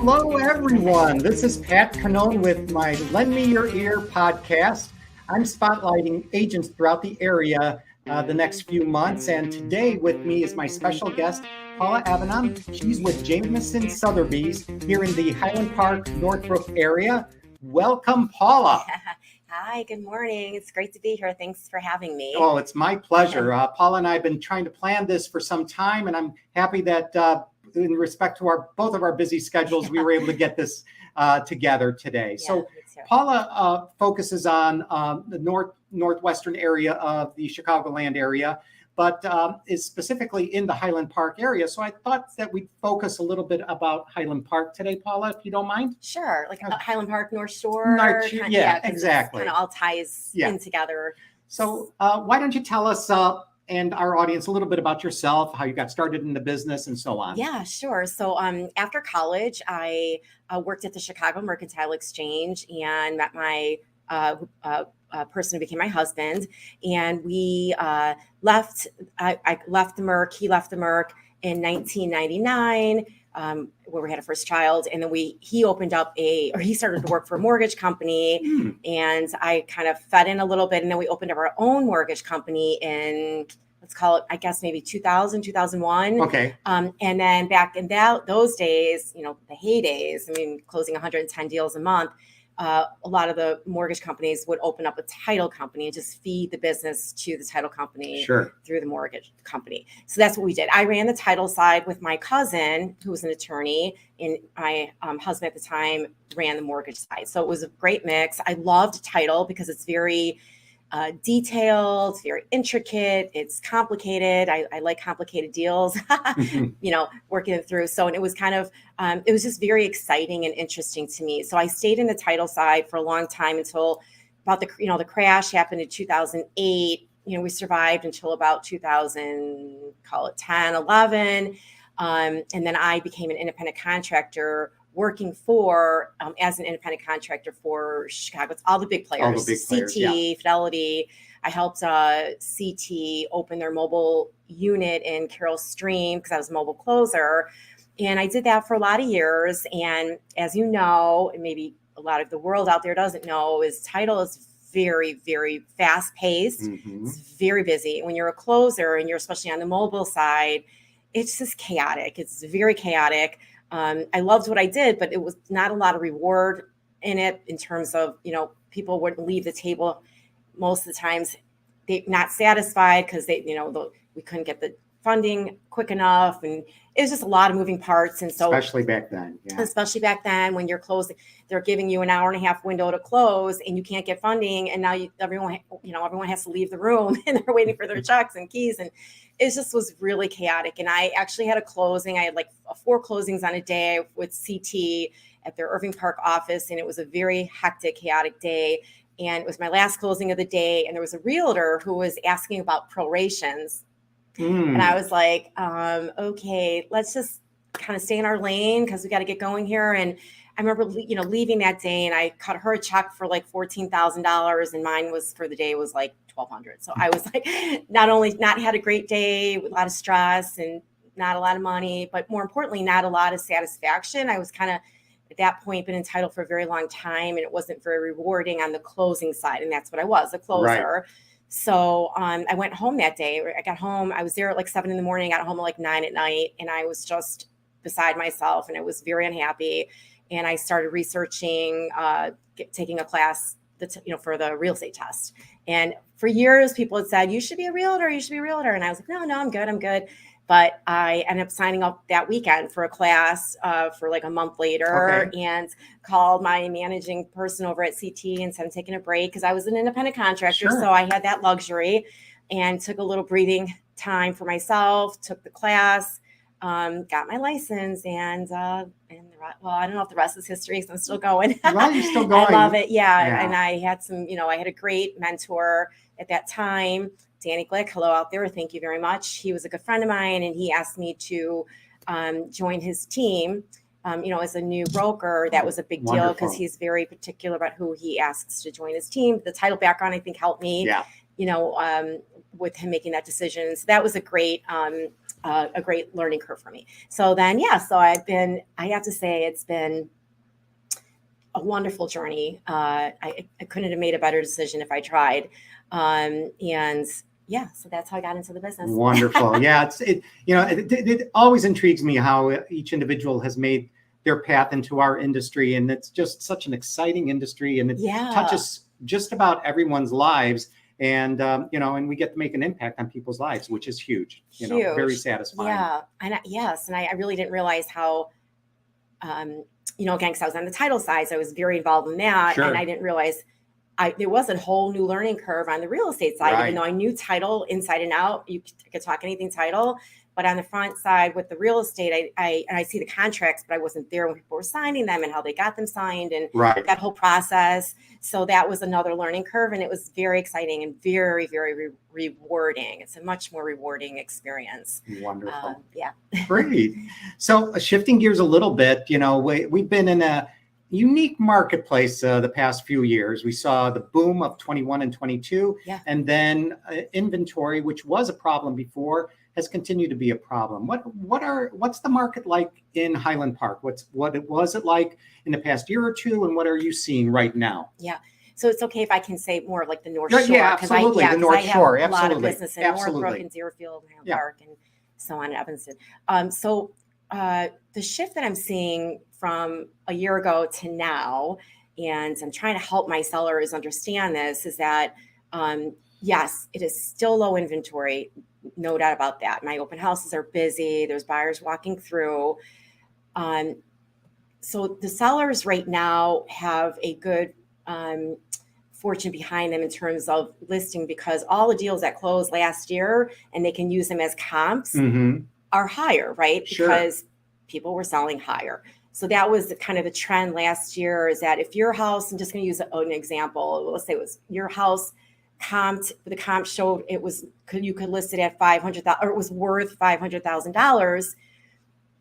Hello, everyone. This is Pat Cannone with my Lend Me Your Ear podcast. I'm spotlighting agents throughout the area the next few months. And today with me is my special guest, Paula Avenaim. She's with Jameson Sotheby's here in the Highland Park, Northbrook area. Welcome, Paula. Hi, good morning. It's great to be here. Thanks for having me. Oh, it's my pleasure. Paula and I have been trying to plan this for some time, and I'm happy that in respect to both of our busy schedules, we were able to get this together today. So Paula focuses on the northwestern area of the Chicagoland area, but is specifically in the Highland Park area. So I thought that we'd focus a little bit about Highland Park today, Paula, if you don't mind. Sure, like Highland Park, North Shore. Exactly. Kind of all ties in together. So why don't you tell us and our audience a little bit about yourself, how you got started in the business and so on. Yeah, sure. So after college, I worked at the Chicago Mercantile Exchange and met my person who became my husband. And we left, I left the Merc, he left the Merc in 1999, where we had a first child. And then he started to work for a mortgage company. And I kind of fed in a little bit. And then we opened up our own mortgage company in, let's call it, I guess, maybe 2000, 2001. Okay. And then back in those days, the heydays, closing 110 deals a month, a lot of the mortgage companies would open up a title company and just feed the business to the title company through the mortgage company. So that's what we did. I ran the title side with my cousin, who was an attorney, and my husband at the time ran the mortgage side. So it was a great mix. I loved title because it's very detailed, very intricate, it's complicated. I like complicated deals, working it through. So, and it was kind of, it was just very exciting and interesting to me. So I stayed in the title side for a long time until about the crash happened in 2008. We survived until about 2000, call it 10, 11. And then I became an independent contractor working for as an independent contractor for Chicago. It's all the big players, CT, Fidelity. I helped CT open their mobile unit in Carroll Stream because I was a mobile closer. And I did that for a lot of years. And as you know, and maybe a lot of the world out there doesn't know, is title is very, very fast paced. It's very busy. When you're a closer and you're especially on the mobile side, it's just chaotic. It's very chaotic. I loved what I did, but it was not a lot of reward in it in terms of, people wouldn't leave the table most of the times. They not satisfied because we couldn't get the funding quick enough. And it was just a lot of moving parts. And so especially back then when you're closing, they're giving you an hour and a half window to close and you can't get funding. And now everyone has to leave the room and they're waiting for their checks and keys. And it just was really chaotic. And I actually had a closing. I had like 4 closings on a day with CT at their Irving Park office. And it was a very hectic, chaotic day. And it was my last closing of the day. And there was a realtor who was asking about prorations. And I was like, okay, let's just kind of stay in our lane because we got to get going here. And I remember, leaving that day and I cut her a check for like $14,000 and mine was for the day was like $1,200. So I was like, not had a great day with a lot of stress and not a lot of money, but more importantly, not a lot of satisfaction. I was kind of at that point been entitled for a very long time and it wasn't very rewarding on the closing side. And that's what I was, a closer. Right. So I went home that day. I got home. I was there at like 7 a.m. I got home at like 9 p.m. and I was just beside myself and I was very unhappy. And I started researching, taking a class for the real estate test. And for years, people had said, you should be a realtor. And I was like, no, I'm good. But I ended up signing up that weekend for a class for like a month later and called my managing person over at CT and said I'm taking a break because I was an independent contractor. So I had that luxury and took a little breathing time for myself, took the class, got my license and I don't know if the rest is history because I'm still going. Right, you're still going. I love it. Yeah. And I had I had a great mentor at that time. Danny Glick, hello out there. Thank you very much. He was a good friend of mine and he asked me to join his team. As a new broker, that was a big deal because he's very particular about who he asks to join his team. The title background, I think, helped me, with him making that decision. So that was a great a great learning curve for me. So then, so I have to say it's been a wonderful journey. I couldn't have made a better decision if I tried. So that's how I got into the business. Wonderful. Yeah. It always intrigues me how each individual has made their path into our industry. And it's just such an exciting industry, and it touches just about everyone's lives. And, and we get to make an impact on people's lives, which is huge, very satisfying. Yeah. And I really didn't realize how, again, because I was on the title side, so I was very involved in that. Sure. And I didn't realize there was a whole new learning curve on the real estate side, Right. even though I knew title inside and out. You could talk anything title. But on the front side with the real estate, I see the contracts, but I wasn't there when people were signing them and how they got them signed and that whole process. So that was another learning curve, and it was very exciting and very, very rewarding. It's a much more rewarding experience. Wonderful. Yeah. Great. So shifting gears a little bit, we've been in a unique marketplace the past few years. We saw the boom of 21 and 22, and then inventory, which was a problem before, has continued to be a problem. What's the market like in Highland Park? What was it like in the past year or two, and what are you seeing right now? Yeah. So it's okay if I can say more of like the North Shore. Yeah, absolutely. The North Shore. I have a lot of business in Northbrook and Deerfield and Highland Park and so on in Evanston. The shift that I'm seeing from a year ago to now, and I'm trying to help my sellers understand this, is that yes, it is still low inventory. No doubt about that. My open houses are busy. There's buyers walking through. So the sellers right now have a good fortune behind them in terms of listing, because all the deals that closed last year, and they can use them as comps, are higher, right? Because people were selling higher. So that was kind of the trend last year, is that if your house, I'm just going to use an example. Let's say it was your house comped, the comp showed you could list it at $500,000, or it was worth $500,000.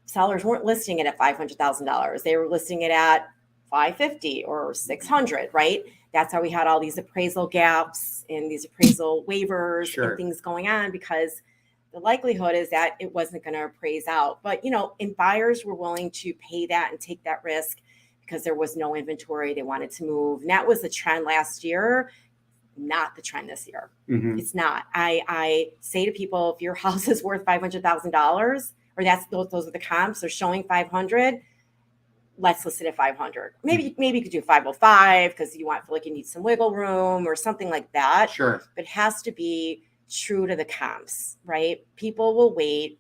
Sellers weren't listing it at $500,000. They were listing it at $550,000 or $600,000, right? That's how we had all these appraisal gaps and these appraisal waivers and things going on, because the likelihood is that it wasn't going to appraise out. But, and buyers were willing to pay that and take that risk because there was no inventory. They wanted to move. And that was the trend last year, not the trend this year. It's not. I say to people, if your house is worth $500,000, or those are the comps, they're showing 500, let's list it at 500. Maybe you could do 505 because you feel like you need some wiggle room or something like that. Sure. But it has to be true to the comps, right? People will wait.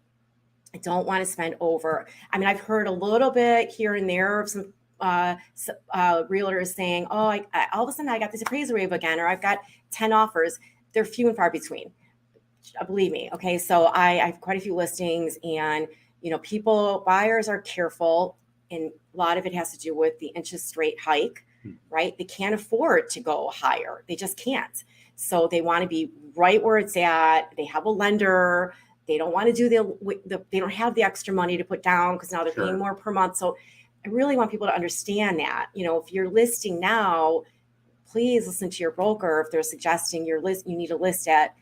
I don't want to spend over. I mean, I've heard a little bit here and there of some realtors saying, oh, I all of a sudden I got this appraisal wave again, or I've got 10 offers. They're few and far between. Believe me. Okay. So I have quite a few listings, and, buyers are careful, and a lot of it has to do with the interest rate hike, right? They can't afford to go higher. They just can't. So they want to be right where it's at. They have a lender. They don't want to do they don't have the extra money to put down because now they're paying more per month. So I really want people to understand that, if you're listing now, please listen to your broker. If they're suggesting you need to list at,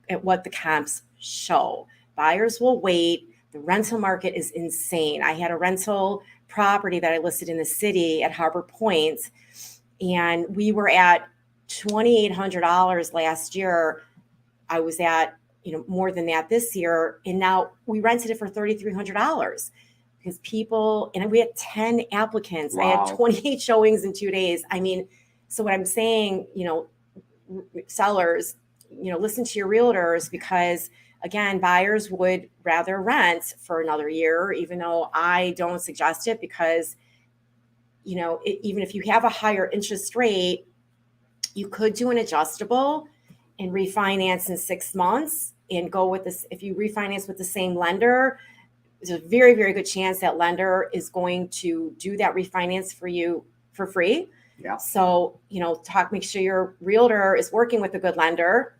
at what the comps show. Buyers will wait. The rental market is insane. I had a rental property that I listed in the city at Harbor Point, and we were at $2,800 last year. I was at, more than that this year. And now we rented it for $3,300 because and we had 10 applicants. Wow. I had 28 showings in 2 days. I mean, so what I'm saying, sellers, listen to your realtors, because again, buyers would rather rent for another year, even though I don't suggest it, because, even if you have a higher interest rate, you could do an adjustable and refinance in 6 months and go with this. If you refinance with the same lender, there's a very, very good chance that lender is going to do that refinance for you for free. Yeah. So, make sure your realtor is working with a good lender.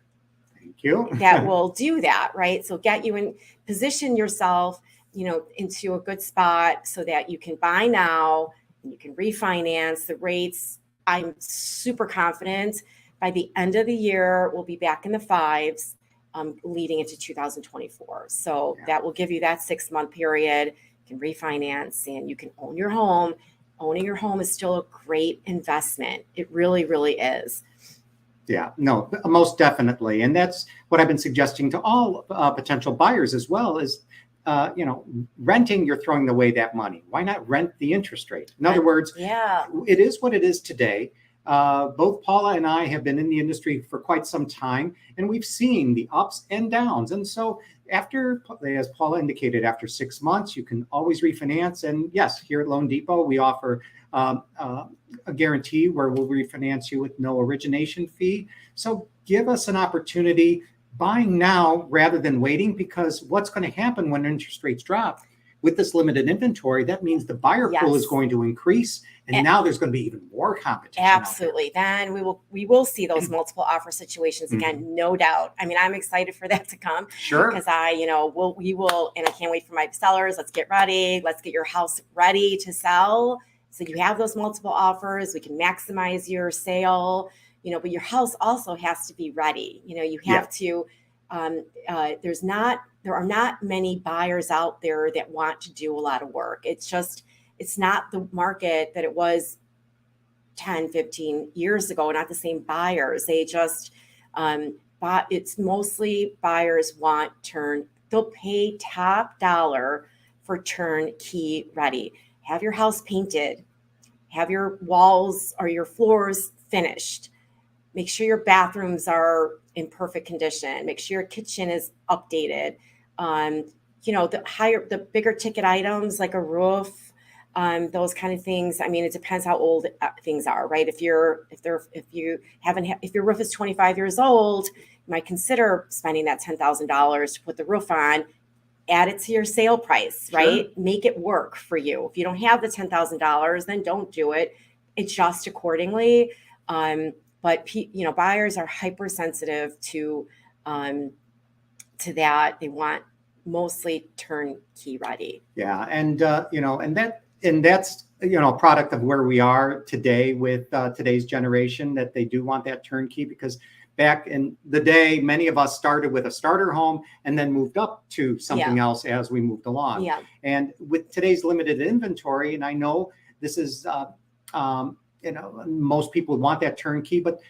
Thank you. That will do that, right? So get you in, position yourself, into a good spot so that you can buy now and you can refinance. The rates, I'm super confident by the end of the year, we'll be back in the fives. leading into 2024. So that will give you that 6-month period. You can refinance and you can own your home. Owning your home is still a great investment. It really, really is. Yeah, no, most definitely. And that's what I've been suggesting to all potential buyers as well is, renting, you're throwing away that money. Why not rent the interest rate? In other words, it is what it is today. Both Paula and I have been in the industry for quite some time, and we've seen the ups and downs. And so after, as Paula indicated, after 6 months, you can always refinance. And yes, here at Loan Depot, we offer a guarantee where we'll refinance you with no origination fee. So give us an opportunity buying now rather than waiting, because what's going to happen when interest rates drop with this limited inventory, that means the buyer pool is going to increase. And now there's going to be even more competition. Absolutely. Then we will see those multiple offer situations again, no doubt. I mean, I'm excited for that to come. Sure. Because we will, and I can't wait for my sellers. Let's get ready. Let's get your house ready to sell. So you have those multiple offers. We can maximize your sale, but your house also has to be ready. You have to, there are not many buyers out there that want to do a lot of work. It's not the market that it was 10, 15 years ago, not the same buyers. They just, it's mostly buyers they'll pay top dollar for turnkey ready. Have your house painted, have your walls or your floors finished. Make sure your bathrooms are in perfect condition. Make sure your kitchen is updated. The bigger ticket items like a roof, those kind of things. I mean, it depends how old things are, right? If your roof is 25 years old, you might consider spending that $10,000 to put the roof on. Add it to your sale price, right? Sure. Make it work for you. If you don't have the $10,000, then don't do it. Adjust accordingly. But buyers are hypersensitive to that. They want mostly turnkey ready. Yeah, and that's a product of where we are today with today's generation, that they do want that turnkey, because back in the day, many of us started with a starter home and then moved up to something else as we moved along. Yeah. And with today's limited inventory, and I know this is most people want that turnkey, but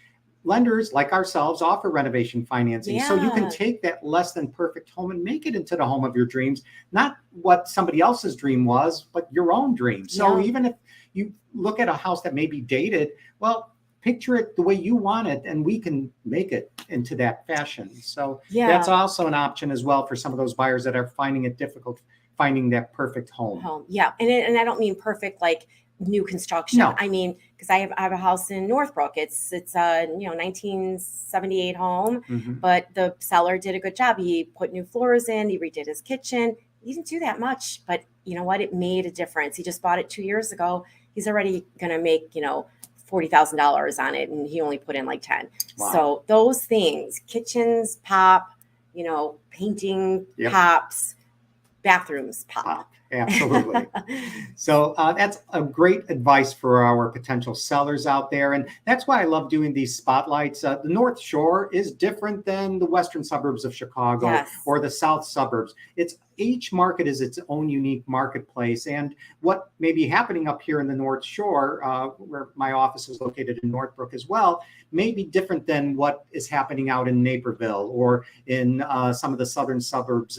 lenders like ourselves offer renovation financing. So you can take that less than perfect home and make it into the home of your dreams, not what somebody else's dream was, but your own dream. So even if you look at a house that may be dated, well, picture it the way you want it, and we can make it into that fashion. So that's also an option as well for some of those buyers that are finding it difficult finding that perfect home. Yeah. And I don't mean perfect like new construction. No. I mean, because I have a house in Northbrook. It's a 1978 home, but the seller did a good job. He put new floors in. He redid his kitchen. He didn't do that much, but you know what? It made a difference. He just bought it 2 years ago. He's already going to make $40,000 on it, and he only put in like 10. Wow. So those things, kitchens pop, painting pops, bathrooms pop. Absolutely. So that's a great advice for our potential sellers out there. And that's why I love doing these spotlights. The North Shore is different than the western suburbs of Chicago or the south suburbs. Each market is its own unique marketplace. And what may be happening up here in the North Shore, where my office is located in Northbrook as well, may be different than what is happening out in Naperville or in some of the southern suburbs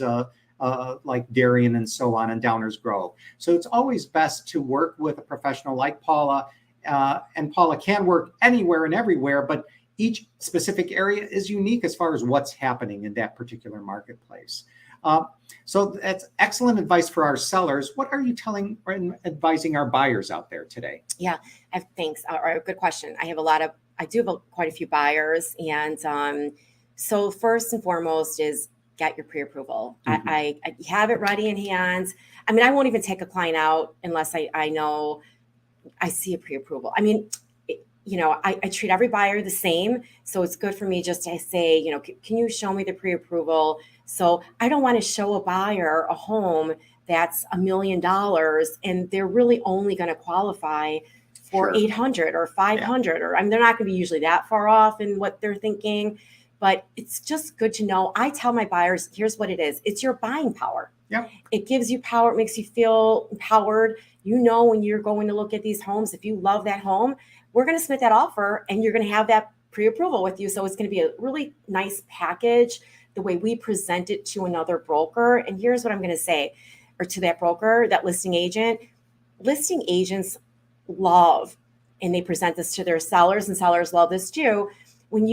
like Darien and so on, and Downers Grove. So it's always best to work with a professional like Paula, and Paula can work anywhere and everywhere, but each specific area is unique as far as what's happening in that particular marketplace. So that's excellent advice for our sellers. What are you telling or advising our buyers out there today? Yeah, thanks. Good question. I do have quite a few buyers, and so first and foremost is get your pre-approval. I have it ready in hand. I mean, I won't even take a client out unless I know I see a pre-approval. I mean, I treat every buyer the same. So it's good for me just to say, can you show me the pre-approval? So I don't want to show a buyer a home that's $1 million and they're really only going to qualify for 800 or 500, or they're not going to be usually that far off in what they're thinking. but it's just good to know. I tell my buyers, here's what it is. It's your buying power. Yep. It gives you power. It makes you feel empowered. You know, when you're going to look at these homes, if you love that home, we're going to submit that offer and you're going to have that pre-approval with you. So it's going to be a really nice package, the way we present it to another broker. And here's what I'm going to say, or to that broker, that listing agent. Listing agents love, and they present this to their sellers, and sellers love this too. When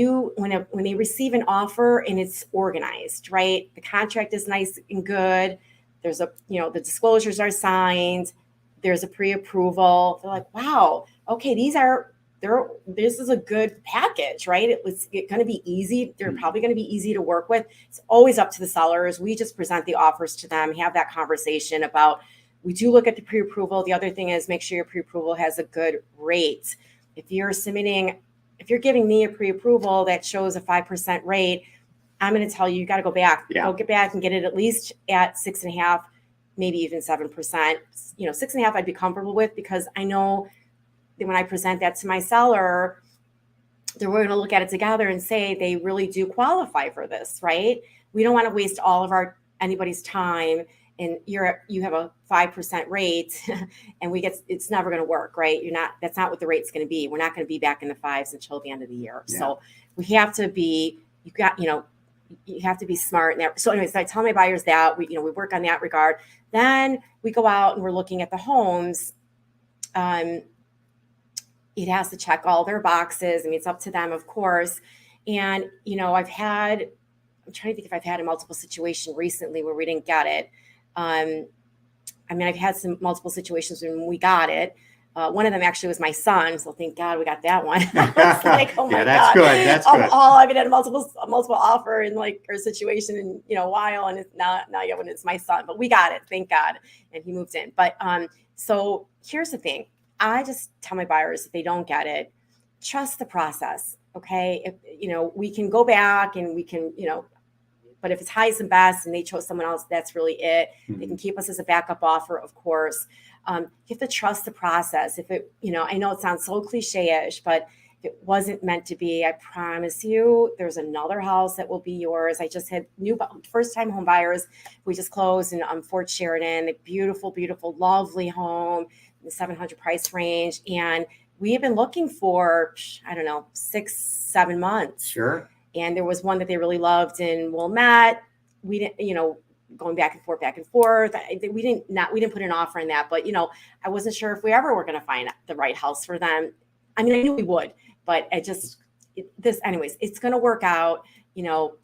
they receive an offer and it's organized, right? The contract is nice and good. There's the disclosures are signed. There's a pre-approval. They're like, wow, okay, this is a good package, right? It's going to be easy. They're probably going to be easy to work with. It's always up to the sellers. We just present the offers to them, have that conversation about, we do look at the pre-approval. The other thing is make sure your pre-approval has a good rate. If you're giving me a pre-approval that shows a 5% rate, I'm going to tell you got to go back. Yeah. Go get back and get it at least at 6.5%, maybe even 7%. 6.5% I'd be comfortable with, because I know that when I present that to my seller, they're going to look at it together and say they really do qualify for this, right? We don't want to waste all of anybody's time, and you have a 5% rate and it's never going to work, right? That's not what the rate's going to be. We're not going to be back in the 5s until the end of the year. Yeah. So we have to be, you have to be smart in that. So anyways, I tell my buyers that we work on that regard. Then we go out and we're looking at the homes. It has to check all their boxes. I mean, it's up to them, of course. And, I'm trying to think if I've had a multiple situation recently where we didn't get it. I've had some multiple situations when we got it. One of them actually was my son, so thank God we got that one. It's like, oh my that's God. Good. That's good. I haven't had a multiple offer in or situation in a while, and it's now when it's my son, but we got it, thank God, and he moved in. But so here's the thing: I just tell my buyers, if they don't get it, trust the process. Okay, if we can go back and we can but if it's highest and best and they chose someone else, that's really it. Mm-hmm. They can keep us as a backup offer, of course. You have to trust the process. If it, I know it sounds so cliche-ish, but if it wasn't meant to be, I promise you, there's another house that will be yours. I just had first-time home buyers. We just closed in Fort Sheridan, a beautiful, beautiful, lovely home in the 700 price range. And we have been looking for, 6-7 months. Sure. And there was one that they really loved in Wilmette. We didn't, going back and forth. We didn't put an offer in that, but I wasn't sure if we ever were going to find the right house for them. I mean, I knew we would, but anyways, it's going to work out.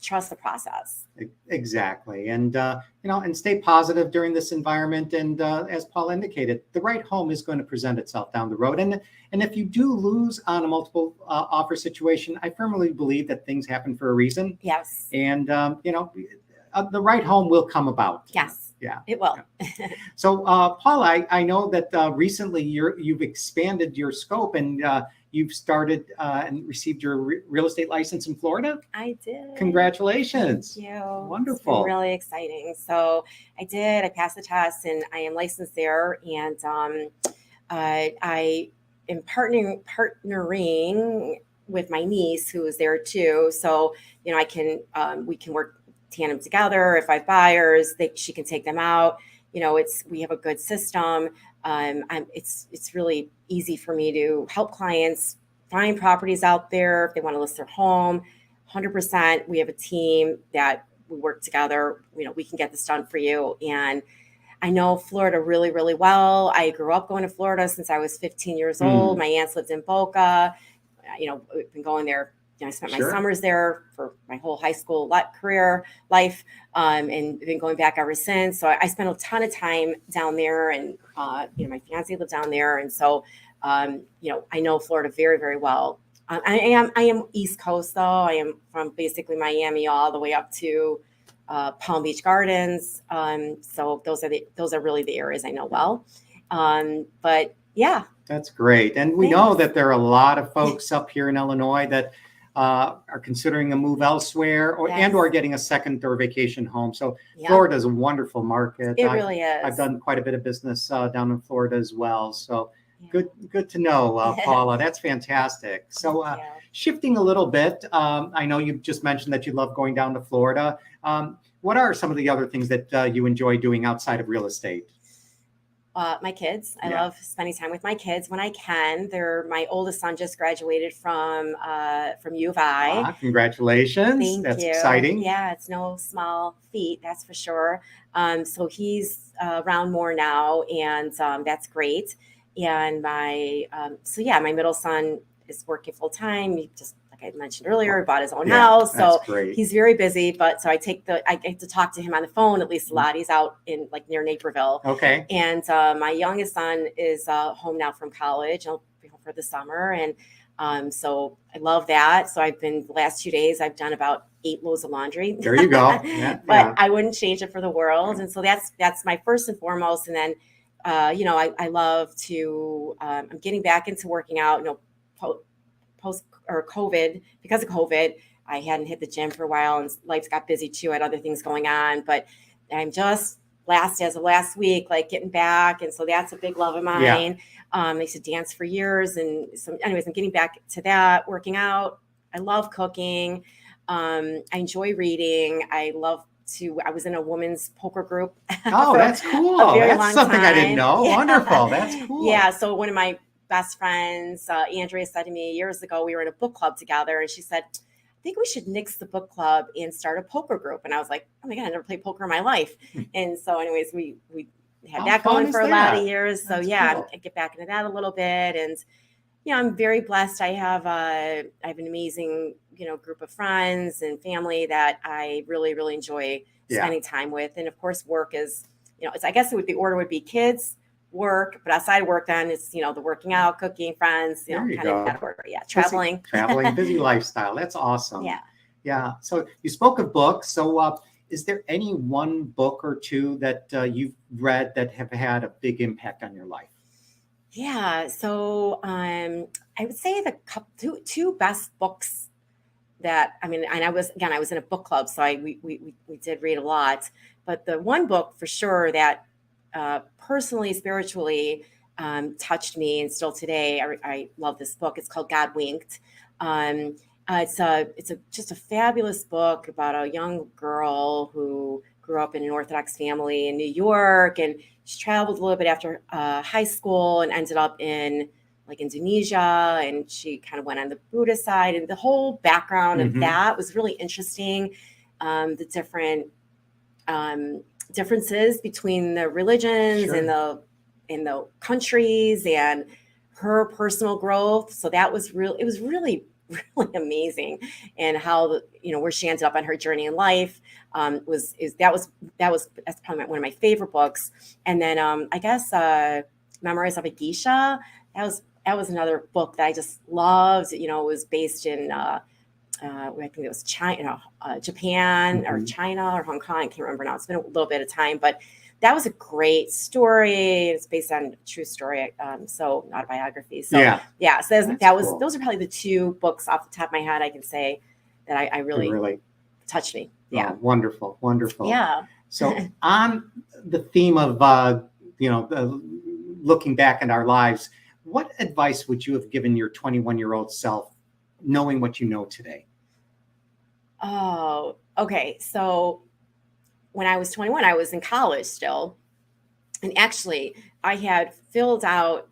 Trust the process. Exactly. And, and stay positive during this environment. And as Paul indicated, the right home is going to present itself down the road. And if you do lose on a multiple offer situation, I firmly believe that things happen for a reason. Yes. And, the right home will come about. Yes. Yeah. It will. Yeah. So, Paul, I know that recently you've expanded your scope and you've started and received your real estate license in Florida. I did. Congratulations. Thank you. Wonderful. It's been really exciting. So I passed the test and I am licensed there. And I am partnering with my niece who is there too. So, we can work tandem together. If I have buyers, she can take them out. We have a good system. It's really easy for me to help clients find properties out there if they want to list their home. 100%. We have a team that we work together. We can get this done for you. And I know Florida really, really well. I grew up going to Florida since I was 15 years old. My aunts lived in Boca. We've been going there. I spent my summers there for my whole high school career life, and been going back ever since. So I spent a ton of time down there, and my fiance lived down there, and so I know Florida very, very well. I am East Coast though. I am from basically Miami all the way up to Palm Beach Gardens. So those are really the areas I know well. But yeah. That's great. And we know that there are a lot of folks up here in Illinois that are considering a move elsewhere or getting a second or vacation home. So Florida is a wonderful market. It really is. I've done quite a bit of business down in Florida as well. So Good to know, Paula. That's fantastic. So shifting a little bit, I know you just mentioned that you love going down to Florida. What are some of the other things that you enjoy doing outside of real estate? My kids. I love spending time with my kids when I can. My oldest son just graduated from U of I. Congratulations. That's exciting. Yeah, it's no small feat, that's for sure. So he's around more now, and that's great. And my middle son is working full time. He just, like I mentioned earlier, bought his own house. So he's very busy, but so I get to talk to him on the phone at least a lot. He's out in like near Naperville. Okay. And my youngest son is home now from college. I'll be home for the summer. And so I love that. So the last 2 days, I've done about 8 loads of laundry. There you go. But I wouldn't change it for the world. And so that's my first and foremost. And then, I love to, I'm getting back into working out, because of COVID, I hadn't hit the gym for a while, and life got busy too. I had other things going on, but I'm just as of last week, like getting back. And so that's a big love of mine. I used to dance for years. And so anyways, I'm getting back to that, working out. I love cooking. I enjoy reading. I was in a women's poker group. Oh, that's cool. That's something I didn't know. Yeah. Wonderful. That's cool. Yeah. So one of my best friends, Andrea, said to me years ago, we were in a book club together, and she said, I think we should nix the book club and start a poker group. And I was like, oh my God, I never played poker in my life. And so anyways, we had that going for a lot of years. So cool. I get back into that a little bit. And, I'm very blessed. I have an amazing, group of friends and family that I really, really enjoy spending time with. And of course, work is, I guess the order would be kids, work, but outside of work, then it's, the working out, cooking, friends, kind of that order. Yeah. Traveling, busy lifestyle. That's awesome. Yeah. Yeah. So you spoke of books. So is there any one book or two that you've read that have had a big impact on your life? Yeah. So I would say the two best books that, and I was in a book club, so we did read a lot, but the one book for sure that personally, spiritually touched me, and still today, I love this book. It's called God Winked. It's just a fabulous book about a young girl who grew up in an Orthodox family in New York, and she traveled a little bit after high school and ended up in like Indonesia, and she kind of went on the Buddhist side, and the whole background of that was really interesting. The different differences between the religions and the countries, and her personal growth. So that was it was really, really amazing. And how, where she ended up on her journey in life that's probably one of my favorite books. And then I guess Memoirs of a Geisha, that was another book that I just loved. It was based in I think it was China, Japan, or China or Hong Kong. I can't remember now. It's been a little bit of time, but that was a great story. It's based on a true story, so not a biography. So so cool. Those are probably the two books off the top of my head I can say that I really touched me. Yeah, wonderful. Yeah. So on the theme of looking back in our lives, what advice would you have given your 21-year-old self, knowing what you know today? Oh, okay. So when I was 21, I was in college still. And actually, I had filled out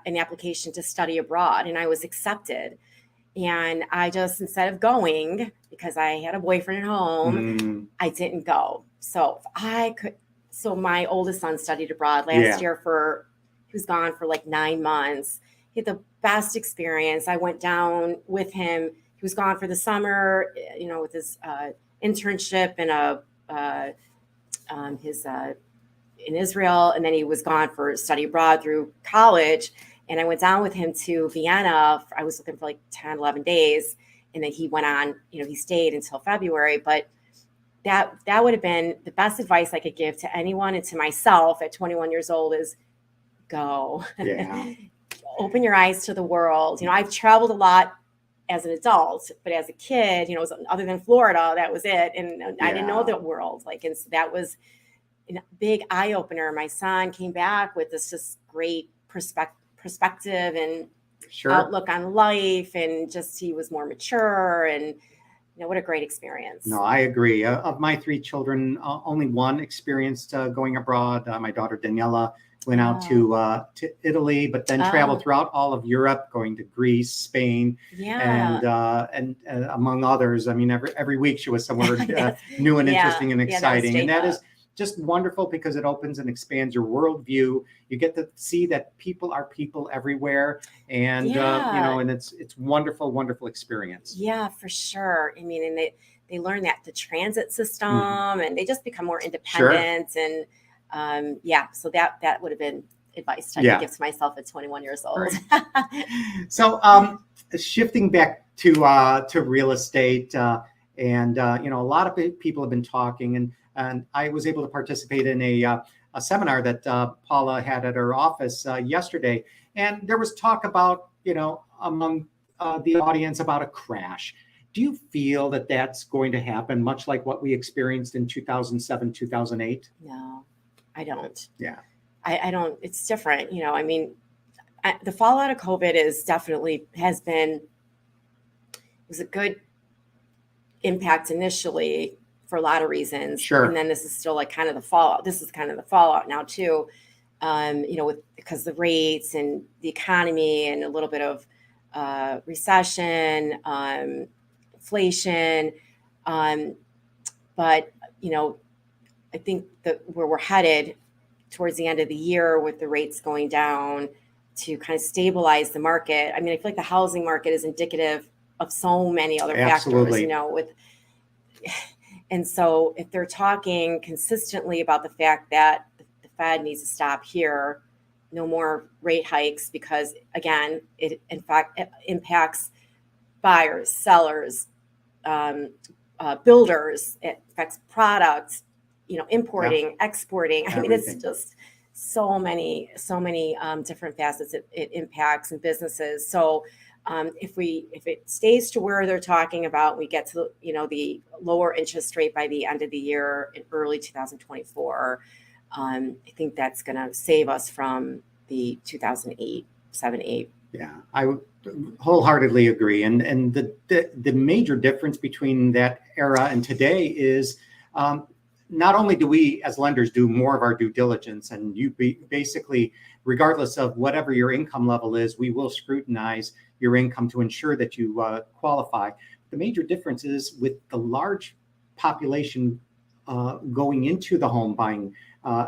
an application to study abroad, and I was accepted. And I just, instead of going, because I had a boyfriend at home, I didn't go. So my oldest son studied abroad last year he was gone for like 9 months. He had the best experience. I went down with him. He was gone for the summer, with his internship in Israel. And then he was gone for study abroad through college. And I went down with him to Vienna. I was looking for like 10, 11 days. And then he went on, he stayed until February. But that would have been the best advice I could give to anyone and to myself at 21 years old is go. Yeah. Open your eyes to the world. I've traveled a lot as an adult, but as a kid, other than Florida, that was it. And I didn't know the world. And so that was a big eye opener. My son came back with this just great perspective and Sure. outlook on life, and just he was more mature, and what a great experience. No, I agree. Of my 3 children, only one experienced going abroad. My daughter Daniela went out to Italy, but then traveled throughout all of Europe, going to Greece, Spain, and among others. I mean, every week she was somewhere new and interesting and exciting, and that is just wonderful because it opens and expands your worldview. You get to see that people are people everywhere, and and it's wonderful, wonderful experience. Yeah, for sure. I mean, and they learn that the transit system, and they just become more independent. Sure. And so that would have been advice I could give to myself at 21 years old. Right. So shifting back to real estate, and a lot of people have been talking, and I was able to participate in a seminar that Paula had at her office yesterday, and there was talk about among the audience about a crash. Do you feel that that's going to happen, much like what we experienced in 2007, 2008? No, I don't. Yeah. I don't. It's different. I mean, the fallout of COVID was a good impact initially for a lot of reasons. Sure. And then this is still like kind of the fallout. This is kind of the fallout now too, because the rates and the economy and a little bit of recession, inflation. But, I think that where we're headed towards the end of the year with the rates going down to kind of stabilize the market. I mean, I feel like the housing market is indicative of so many other factors, and so if they're talking consistently about the fact that the Fed needs to stop here, no more rate hikes, because again, it in fact impacts buyers, sellers, builders, it affects products, importing, exporting. I mean, it's just so many different facets it impacts in businesses. So if it stays to where they're talking about, we get to the lower interest rate by the end of the year in early 2024. I think that's going to save us from the 2008, 7-8. Yeah, I would wholeheartedly agree. And the major difference between that era and today is not only do we as lenders do more of our due diligence, and basically, regardless of whatever your income level is, we will scrutinize your income to ensure that you qualify. The major difference is with the large population going into the home buying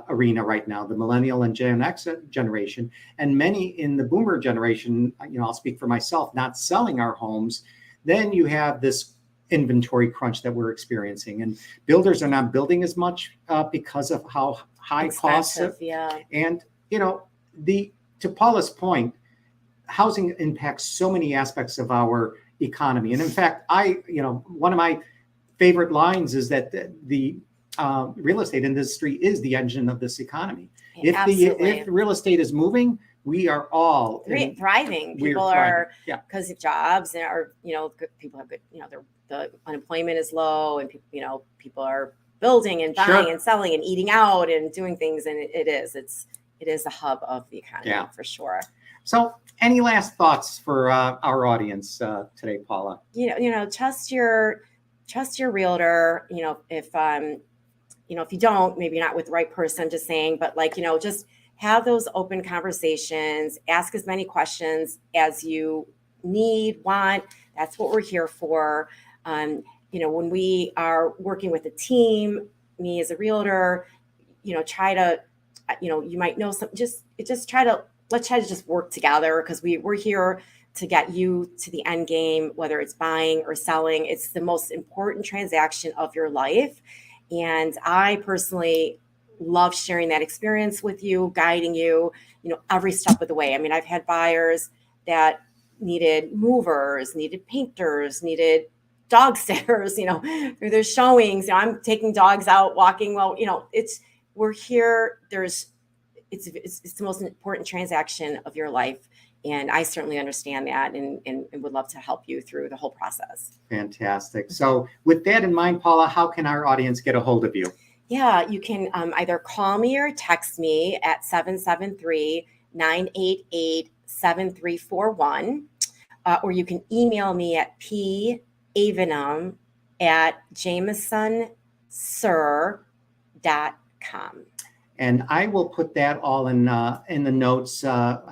arena right now, the millennial and Gen X generation, and many in the boomer generation, I'll speak for myself, not selling our homes. Then you have this inventory crunch that we're experiencing, and builders are not building as much because of how high costs. And to Paula's point, housing impacts so many aspects of our economy. And in fact, one of my favorite lines is that the real estate industry is the engine of this economy. If real estate is moving, we are all thriving. People are, because of jobs, and people have good, the unemployment is low, and people are building and buying and selling and eating out and doing things, and it is the hub of the economy for sure. So, any last thoughts for our audience today, Paula? Trust your realtor. If you don't, maybe you're not with the right person, just saying, but just have those open conversations, ask as many questions as you want. That's what we're here for. When we are working with a team, me as a realtor, try to, you might know some, let's try to just work together, because we're here to get you to the end game, whether it's buying or selling. It's the most important transaction of your life. And I personally love sharing that experience with you, guiding you, every step of the way. I mean, I've had buyers that needed movers, needed painters, needed dog sitters, through their showings. I'm taking dogs out walking. Well, we're here. It's the most important transaction of your life. And I certainly understand that and would love to help you through the whole process. Fantastic. So with that in mind, Paula, how can our audience get a hold of you? Yeah, you can either call me or text me at 773-988-6686. 7341. Or you can email me at pavenam@jamesonsir.com. And I will put that all in the notes at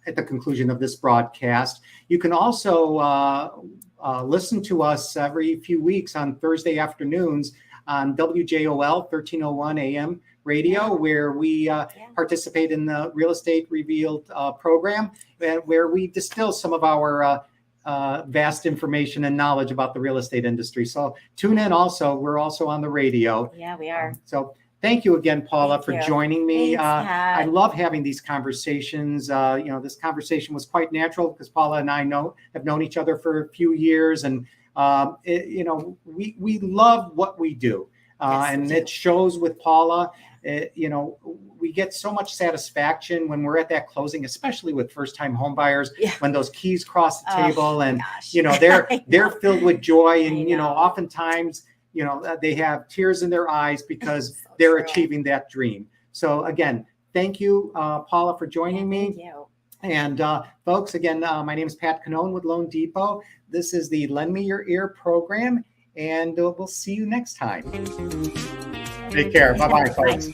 the conclusion of this broadcast. You can also listen to us every few weeks on Thursday afternoons on WJOL 1301 AM radio, where we participate in the Real Estate Revealed program, where we distill some of our vast information and knowledge about the real estate industry. So tune in also. We're also on the radio. Yeah, we are. So thank you again, Paula, for joining me. Thanks, Pat. I love having these conversations. This conversation was quite natural because Paula and I have known each other for a few years, and we love what we do, and it shows with Paula. We get so much satisfaction when we're at that closing, especially with first-time home buyers, when those keys cross the table, and they're filled with joy, and oftentimes they have tears in their eyes because they're achieving that dream. So again, thank you, Paula, for joining me. Thank you. And folks, again, my name is Pat Cannone with Loan Depot. This is the Lend Me Your Ear program, and we'll see you next time. Take care. Bye-bye, folks.